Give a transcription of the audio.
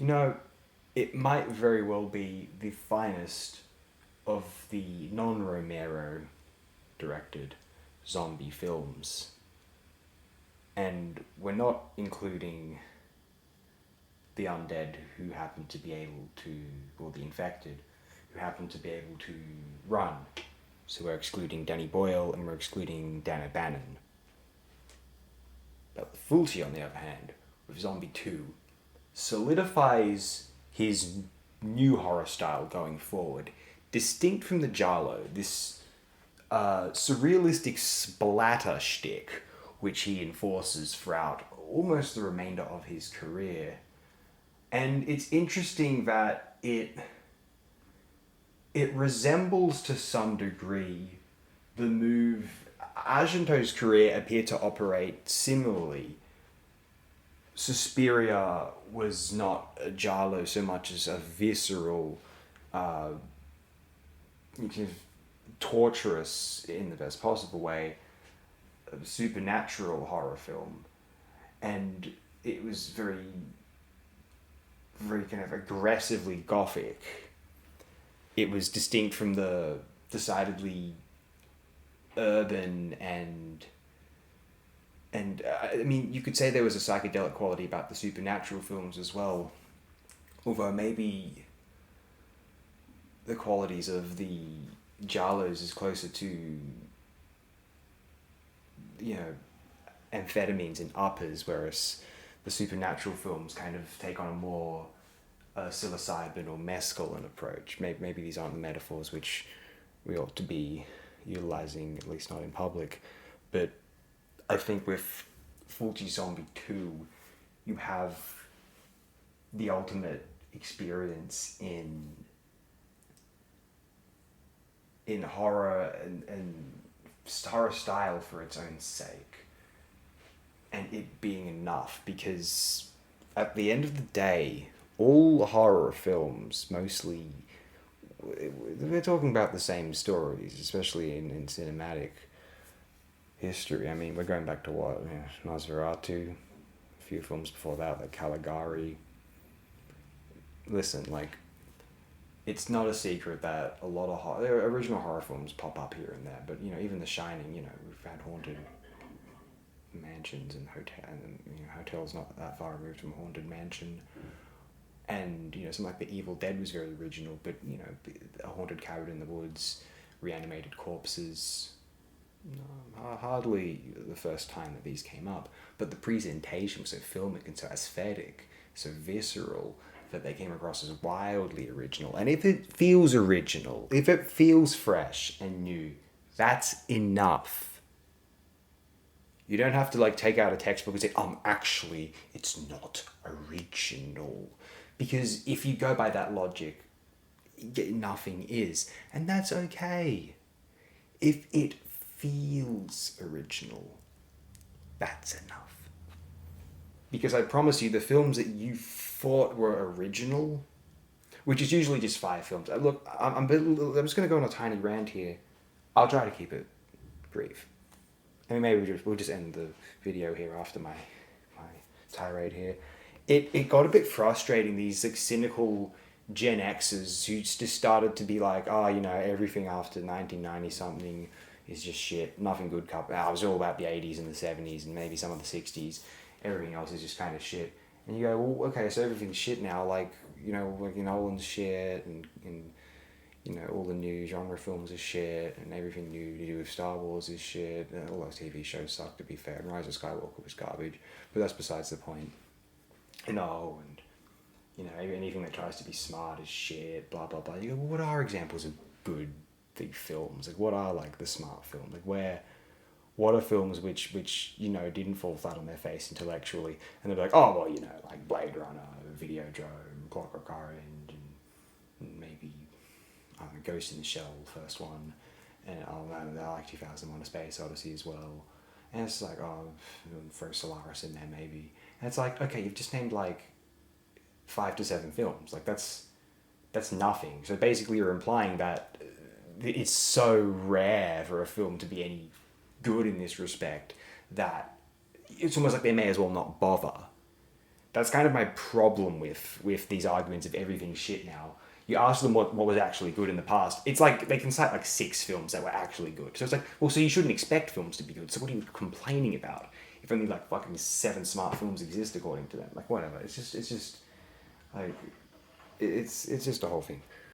You know, it might very well be the finest of the non-Romero directed zombie films. And we're not including the undead who happen to be able to, or the infected, who happen to be able to run. So we're excluding Danny Boyle and we're excluding Dan O'Bannon. But Fulci, on the other hand, with Zombie 2, solidifies his new horror style going forward, distinct from the Giallo, this surrealistic splatter shtick which he enforces throughout almost the remainder of his career. And it's interesting that it resembles to some degree the move. Argento's career appeared to operate similarly. Suspiria was not a giallo so much as a visceral, kind of torturous, in the best possible way, a supernatural horror film. And it was very, very kind of aggressively gothic. It was distinct from the decidedly urban and I mean, you could say there was a psychedelic quality about the supernatural films as well, although maybe the qualities of the giallos is closer to, you know, amphetamines and uppers, whereas the supernatural films kind of take on a more psilocybin or mescaline approach. Maybe these aren't the metaphors which we ought to be utilizing, at least not in public. But I think with Fulci Zombie 2, you have the ultimate experience in horror and horror style for its own sake. And it being enough, because at the end of the day, all horror films mostly, we're talking about the same stories, especially in cinematic history. I mean, we're going back to what? Nosferatu, a few films before that, like Caligari. Listen, like, it's not a secret that a lot of original horror films pop up here and there, but, you know, even The Shining, you know, we've had haunted mansions and hotels not that far removed from a haunted mansion. And, you know, something like The Evil Dead was very original, but, you know, a haunted cabin in the woods, reanimated corpses, hardly the first time that these came up. But the presentation was so filmic and so aesthetic, so visceral, that they came across as wildly original. And if it feels original, if it feels fresh and new, that's enough. You don't have to, like, take out a textbook and say, actually, it's not original. Because if you go by that logic, nothing is. And that's okay. If it feels original, that's enough. Because I promise you, the films that you thought were original, which is usually just 5 films. Look, I'm just going to go on a tiny rant here. I'll try to keep it brief. I mean, maybe we'll just end the video here after my tirade here. It got a bit frustrating, these, like, cynical Gen Xers who just started to be like, you know, everything after 1990 something is just shit. Nothing good it was all about the 80s and the 70s and maybe some of the 60s. Everything else is just kind of shit. And you go, well, okay, so everything's shit now. Like, you know, like Nolan's shit and you know, all the new genre films are shit, and everything new to do with Star Wars is shit. And all those TV shows suck, to be fair. And Rise of Skywalker was garbage, but that's besides the point. And you know, anything that tries to be smart is shit, blah, blah, blah. You go, well, what are examples of good big films? Like, what are, like, the smart films? Like, what are films which, you know, didn't fall flat on their face intellectually? And they're like, oh, well, you know, like Blade Runner, Videodrome, Clockwork Orange, and maybe Ghost in the Shell, the first one, and I like 2001: A Space Odyssey as well. And it's like, throw Solaris in there maybe. And it's like, okay, you've just named like 5 to 7 films. Like, that's nothing. So basically you're implying that it's so rare for a film to be any good in this respect that it's almost like they may as well not bother. That's kind of my problem with these arguments of everything's shit now. You ask them what was actually good in the past. It's like they can cite like 6 films that were actually good. So it's like, well, so you shouldn't expect films to be good. So what are you complaining about? If only like fucking 7 smart films exist according to them, like whatever. It's just like it's just a whole thing.